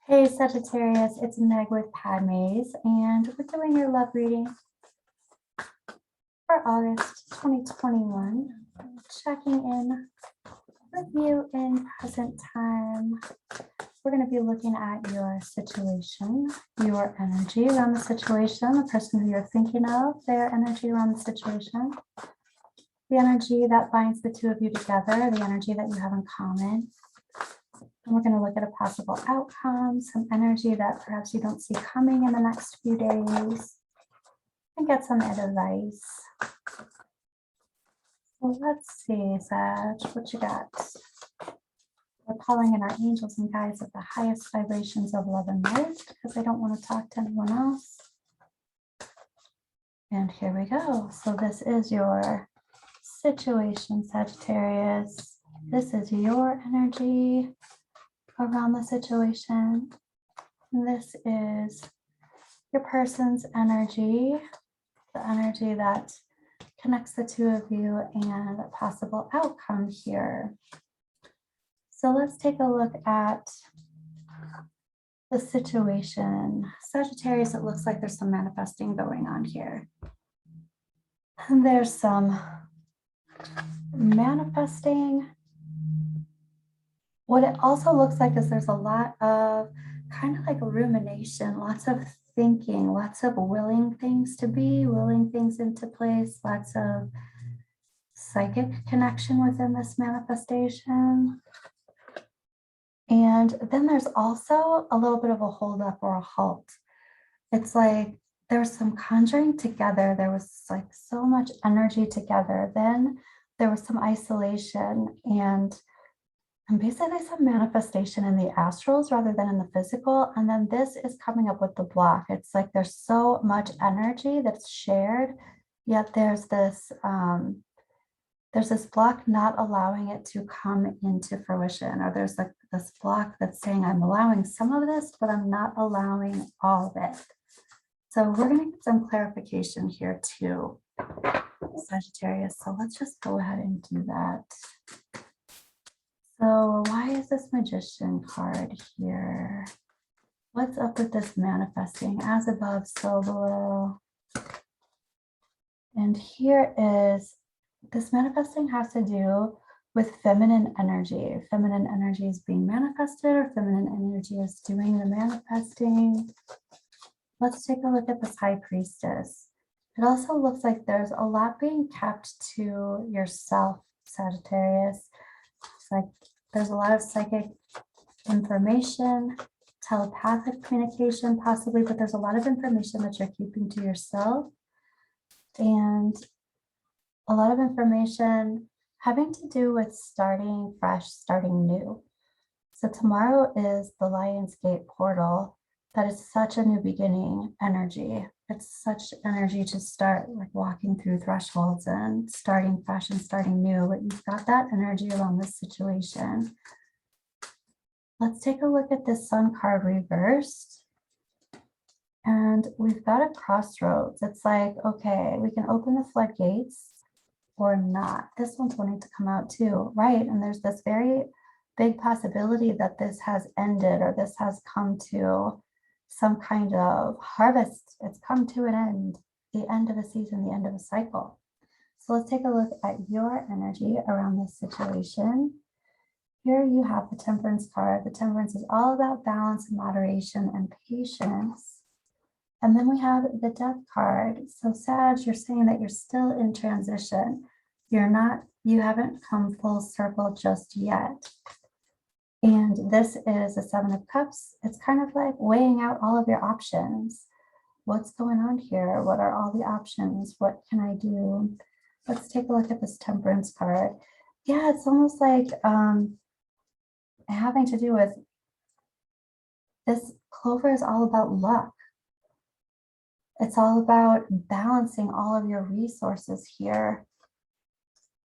Hey Sagittarius, it's Meg with Padmes, and we're doing your love reading for August 2021. Checking in with you in present time. We're going to be looking at your situation, your energy around the situation, the person who you're thinking of, their energy around the situation, the energy that binds the two of you together, the energy that you have in common. And we're going to look at a possible outcome, some energy that perhaps you don't see coming in the next few days, and get some advice. So let's see, Sag, what you got? We're calling in our angels and guides of the highest vibrations of love and light because I don't want to talk to anyone else. And here we go. So this is your situation, Sagittarius. This is your energy around the situation. This is your person's energy, the energy that connects the two of you and a possible outcome here. So let's take a look at the situation. Sagittarius, it looks like there's some manifesting going on here. And there's some manifesting. What it also looks like is there's a lot of kind of like rumination, lots of thinking, lots of willing things to be, willing things into place, lots of psychic connection within this manifestation. And then there's also a little bit of a holdup or a halt. It's like there's some conjuring together. There was like so much energy together. Then there was some isolation and basically some manifestation in the astrals rather than in the physical. And then this is coming up with the block. It's like there's so much energy that's shared, yet there's this block not allowing it to come into fruition, or there's like this block that's saying I'm allowing some of this, but I'm not allowing all of it. So we're going to get some clarification here too, Sagittarius. So let's just go ahead and do that. So why is this Magician card here? What's up with this manifesting? As above, so below. And here is, this manifesting has to do with feminine energy. Feminine energy is being manifested, or feminine energy is doing the manifesting. Let's take a look at this High Priestess. It also looks like there's a lot being kept to yourself, Sagittarius. It's like there's a lot of psychic information, telepathic communication possibly, but there's a lot of information that you're keeping to yourself, and a lot of information having to do with starting fresh, starting new. So tomorrow is the Lion's Gate portal. That is such a new beginning energy. It's such energy to start like walking through thresholds and starting fresh and starting new, but you've got that energy around this situation. Let's take a look at this Sun card reversed. And we've got a crossroads. It's like, okay, we can open the floodgates or not. This one's wanting to come out too, right? And there's this very big possibility that this has ended, or this has come to some kind of harvest. It's come to an end, the end of a season, the end of a cycle. So let's take a look at your energy around this situation. Here you have the Temperance card. The Temperance is all about balance and moderation and patience. And then we have the Death card. So Sag, you're saying that you're still in transition. You haven't come full circle just yet. And this is a Seven of Cups. It's kind of like weighing out all of your options. What's going on here? What are all the options? What can I do? Let's take a look at this Temperance card. Yeah, it's almost like having to do with this. Clover is all about luck. It's all about balancing all of your resources here.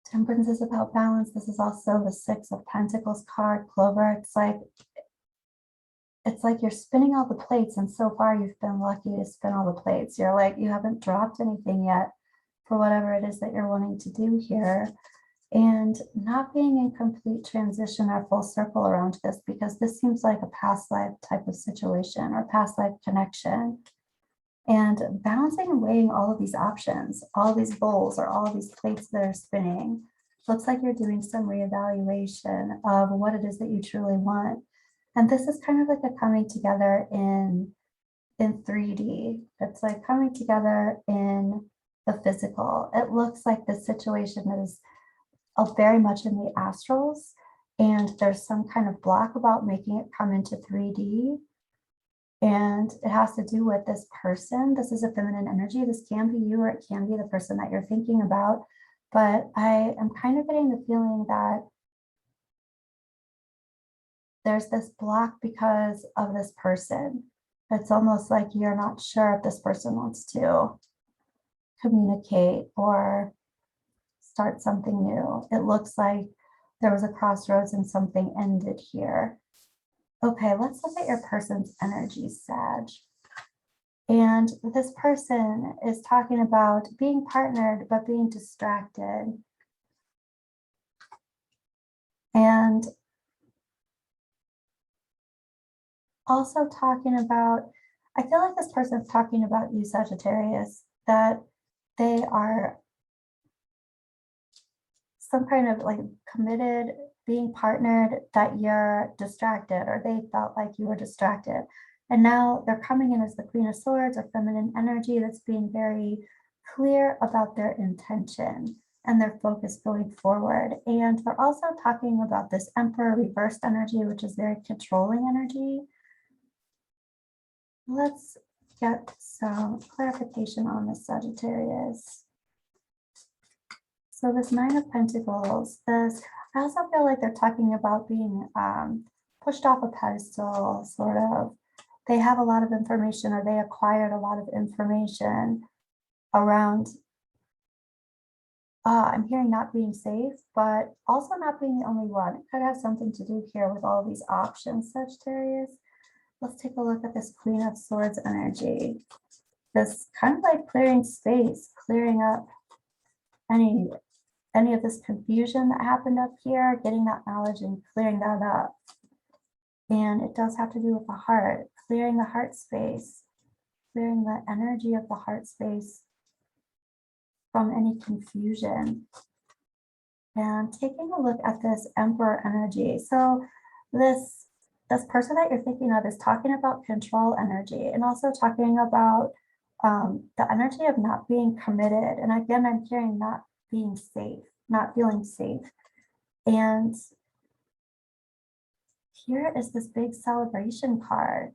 Temperance is about balance. This is also the Six of Pentacles card, Clover. It's like you're spinning all the plates, and so far you've been lucky to spin all the plates. You're like, you haven't dropped anything yet for whatever it is that you're wanting to do here. and not being in complete transition or full circle around this, because this seems like a past life type of situation or past life connection. And balancing and weighing all of these options, all these bowls or all of these plates that are spinning. Looks like you're doing some reevaluation of what it is that you truly want. And this is kind of like a coming together in 3D. It's like coming together in the physical. It looks like the situation is very much in the astrals, and there's some kind of block about making it come into 3D. And it has to do with this person. This is a feminine energy. This can be you, or it can be the person that you're thinking about. But I am kind of getting the feeling that there's this block because of this person. It's almost like you're not sure if this person wants to communicate or start something new. It looks like there was a crossroads and something ended here. Okay, let's look at your person's energy, Sag. And this person is talking about being partnered, but being distracted. And also talking about, I feel like this person's talking about you, Sagittarius, that they are some kind of like committed, being partnered, that you're distracted, or they felt like you were distracted. And now they're coming in as the Queen of Swords, or feminine energy that's being very clear about their intention and their focus going forward. And they're also talking about this Emperor reversed energy, which is very controlling energy. Let's get some clarification on the Sagittarius. So this Nine of Pentacles, this, I also feel like they're talking about being pushed off a pedestal, sort of. They have a lot of information, or they acquired a lot of information around, I'm hearing not being safe, but also not being the only one. It could have something to do here with all these options, Sagittarius. Let's take a look at this Queen of Swords energy. This kind of like clearing space, clearing up any of this confusion that happened up here, getting that knowledge and clearing that up. And it does have to do with the heart, clearing the heart space, clearing the energy of the heart space from any confusion. And taking a look at this Emperor energy. So this person that you're thinking of is talking about control energy, and also talking about the energy of not being committed. And again, I'm hearing not being safe, not feeling safe. And here is this big celebration card.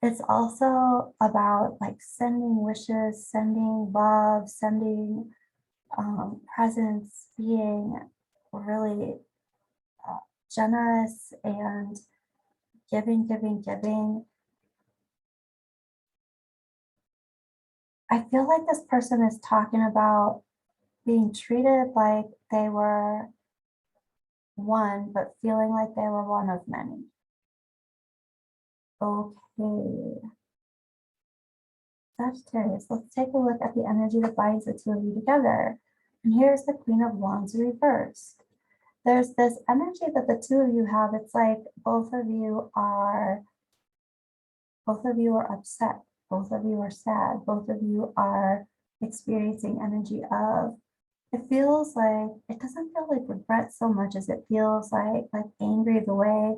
It's also about like sending wishes, sending love, sending presents, being really generous and giving. I feel like this person is talking about being treated like they were one, but feeling like they were one of many. Okay. Sagittarius, let's take a look at the energy that binds the two of you together. And here's the Queen of Wands reversed. There's this energy that the two of you have. It's like both of you are upset. Both of you are sad. Both of you are experiencing energy of, it feels like, it doesn't feel like regret so much as it feels like angry the way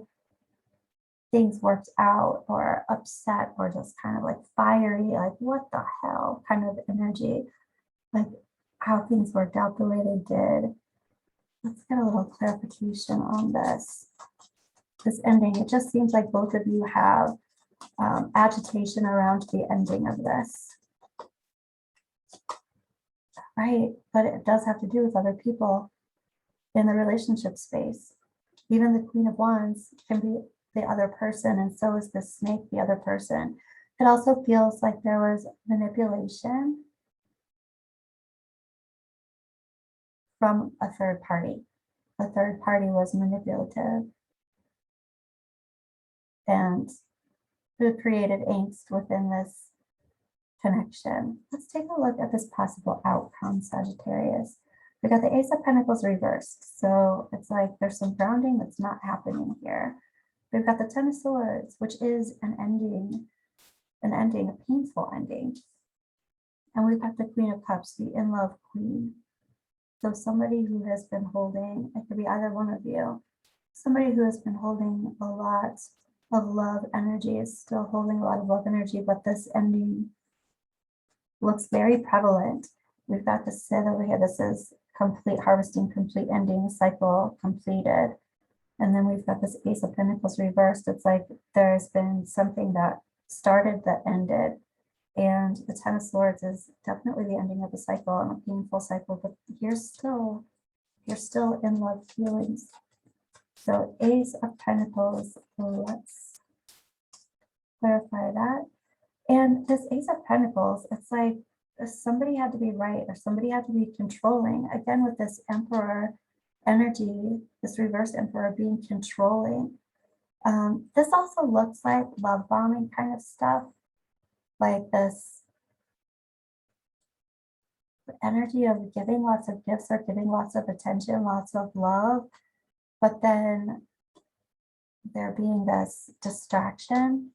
things worked out, or upset, or just kind of like fiery, like what the hell kind of energy, like how things worked out the way they did. Let's get a little clarification on this ending. It just seems like both of you have agitation around the ending of this. Right, but it does have to do with other people in the relationship space. Even the Queen of Wands can be the other person, and so is the snake the other person. It also feels like there was manipulation from a third party. The third party was manipulative and who created angst within this connection. Let's take a look at this possible outcome, Sagittarius. We got the Ace of Pentacles reversed. So it's like there's some grounding that's not happening here. We've got the Ten of Swords, which is an ending, a painful ending. And we've got the Queen of Cups, the in-love queen. So somebody who has been holding, it could be either one of you, somebody who has been holding a lot of love energy, is still holding a lot of love energy, but this ending looks very prevalent. We've got the Sit over here. This is complete harvesting, complete ending, cycle completed. And then we've got this Ace of Pentacles reversed. It's like there's been something that started that ended. And the Ten of Swords is definitely the ending of a cycle and a painful cycle, but you're still in love feelings. So Ace of Pentacles, let's clarify that. And this Ace of Pentacles, it's like somebody had to be right or somebody had to be controlling. Again, with this Emperor energy, this reverse Emperor being controlling. This also looks like love bombing kind of stuff, like this energy of giving lots of gifts or giving lots of attention, lots of love, but then there being this distraction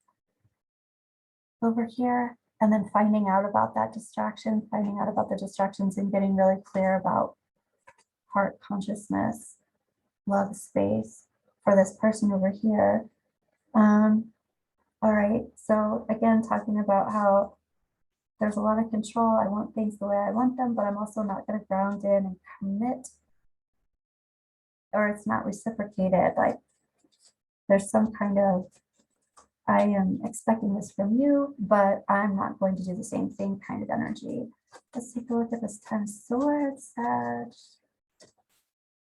over here, and then finding out about that distraction, finding out about the distractions and getting really clear about heart consciousness, love space for this person over here. All right, so again, talking about how there's a lot of control. I want things the way I want them, but I'm also not going to ground in and commit, or it's not reciprocated. Like there's some kind of, I am expecting this from you, but I'm not going to do the same thing kind of energy. Let's take a look at this Ten of Swords, Sag.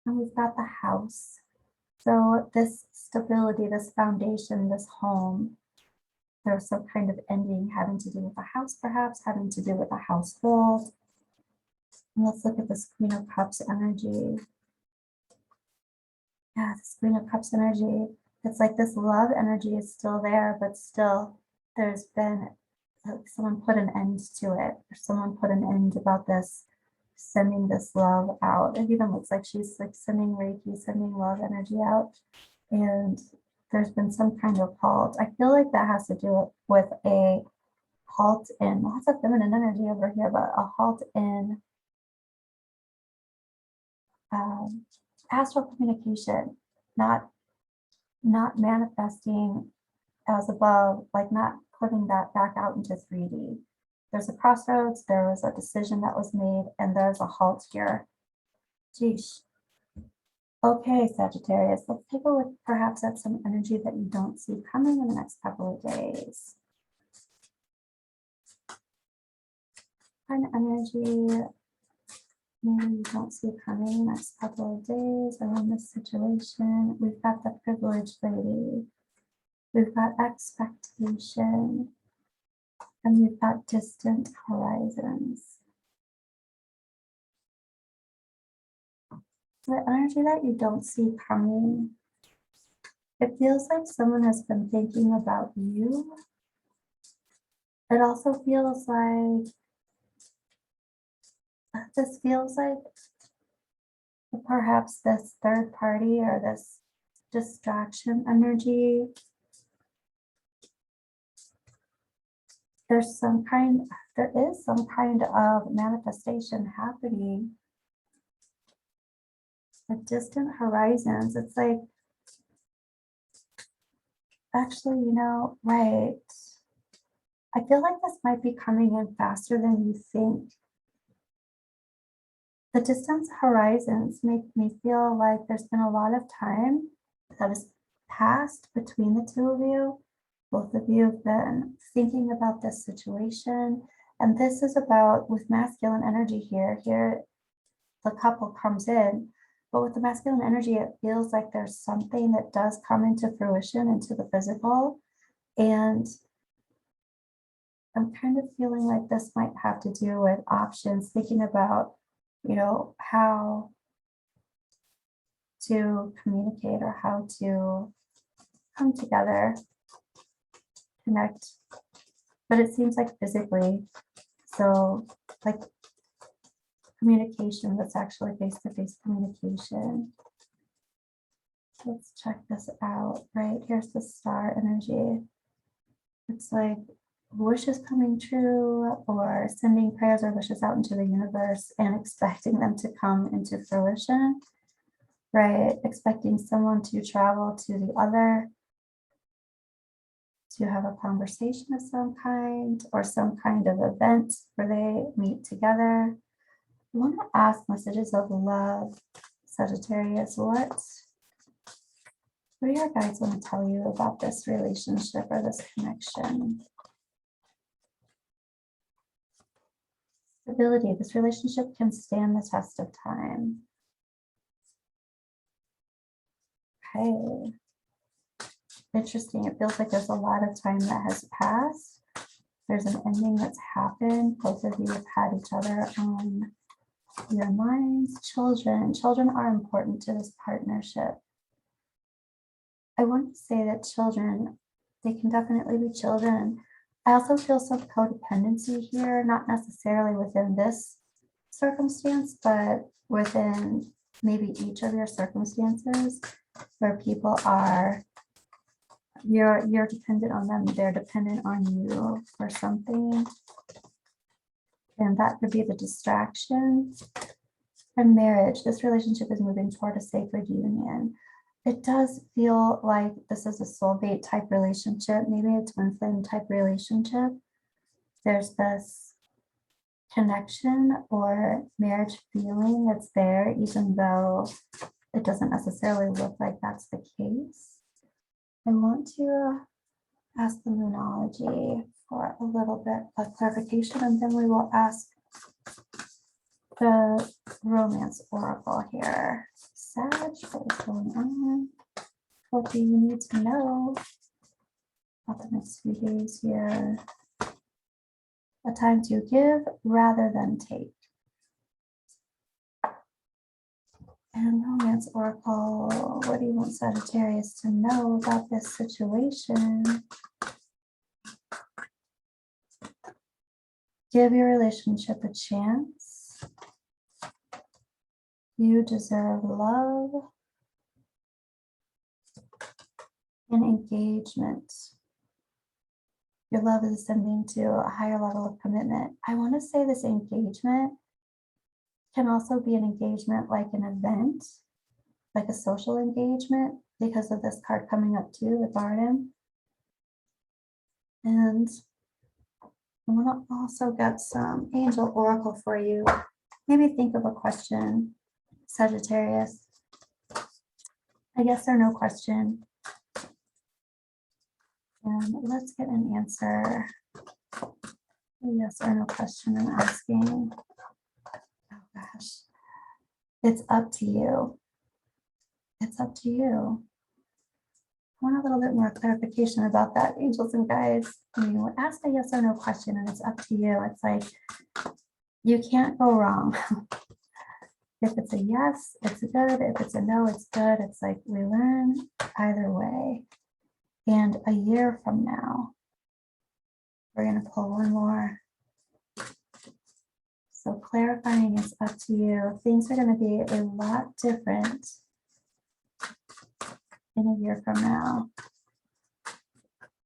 And we've got the House. So this stability, this foundation, this home, there's some kind of ending having to do with the house, perhaps having to do with the household. And let's look at this Queen of Cups energy. Yeah, this Queen of Cups energy. It's like this love energy is still there, but still there's been like someone put an end to it, or someone put an end about this, sending this love out. It even looks like she's like sending Reiki, sending love energy out. And there's been some kind of halt. I feel like that has to do with a halt in lots of feminine energy over here, but a halt in astral communication, not manifesting as above, like not putting that back out into 3D. There's a crossroads, there was a decision that was made, and there's a halt here. Geesh. Okay, Sagittarius, let's take a look perhaps at some energy that you don't see coming in the next couple of days. Kind of energy maybe you don't see coming in the next couple of days around this situation. We've got the privileged lady. We've got expectation. And we've got distant horizons. The energy that you don't see coming, it feels like someone has been thinking about you. It also feels like, this feels like perhaps this third party or this distraction energy. There is some kind of manifestation happening. At distant horizons, it's like, actually, right. I feel like this might be coming in faster than you think. The distant horizons make me feel like there's been a lot of time that has passed between the two of you. Both of you have been thinking about this situation. And this is about, with masculine energy here, the couple comes in. But with the masculine energy, it feels like there's something that does come into fruition, into the physical. And I'm kind of feeling like this might have to do with options, thinking about, how to communicate or how to come together, connect. But it seems like physically. So like communication that's actually face-to-face communication. Let's check this out, right? Here's the star energy. It's like wishes coming true, or sending prayers or wishes out into the universe and expecting them to come into fruition, right? Expecting someone to travel to the other, to have a conversation of some kind, or some kind of event where they meet together. I want to ask messages of love, Sagittarius. What do your guides want to tell you about this relationship or this connection? Stability. This relationship can stand the test of time. Okay. Interesting. It feels like there's a lot of time that has passed. There's an ending that's happened. Both of you have had each other on your minds. Children. Children are important to this partnership. I want to say that children, they can definitely be children. I also feel some codependency here, not necessarily within this circumstance, but within maybe each of your circumstances, where people are, you're dependent on them, they're dependent on you for something. And that could be the distraction. And marriage, this relationship is moving toward a sacred union. It does feel like this is a soulmate type relationship, maybe a twin flame type relationship. There's this connection or marriage feeling that's there, even though it doesn't necessarily look like that's the case. I want to ask the Moonology for a little bit of clarification, and then we will ask the Romance Oracle here. Sag, what is going on? What do you need to know about the next few days here? A time to give rather than take. And Romance Oracle, what do you want Sagittarius to know about this situation? Give your relationship a chance. You deserve love and engagement. Your love is ascending to a higher level of commitment. I want to say this engagement can also be an engagement like an event, like a social engagement, because of this card coming up too, the Garden. And I want to also get some Angel Oracle for you. Maybe think of a question, Sagittarius. A yes or no question. And let's get an answer. A yes or no question I'm asking. Oh gosh. It's up to you. It's up to you. I want a little bit more clarification about that, angels and guides. When you ask a yes or no question and it's up to you, it's like, you can't go wrong. If it's a yes, it's good. If it's a no, it's good. It's like we learn either way. And a year from now, we're going to pull one more. So clarifying is up to you. Things are going to be a lot different in a year from now.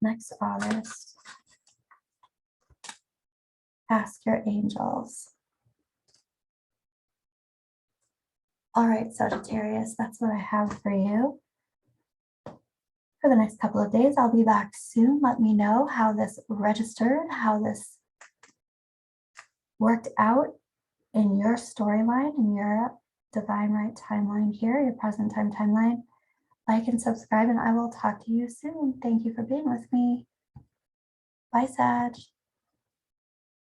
Next August. Ask your angels. All right, Sagittarius, that's what I have for you. For the next couple of days, I'll be back soon. Let me know how this registered, how this worked out in your storyline, in your divine right timeline here, your present time timeline. Like and subscribe, and I will talk to you soon. Thank you for being with me. Bye, Sag.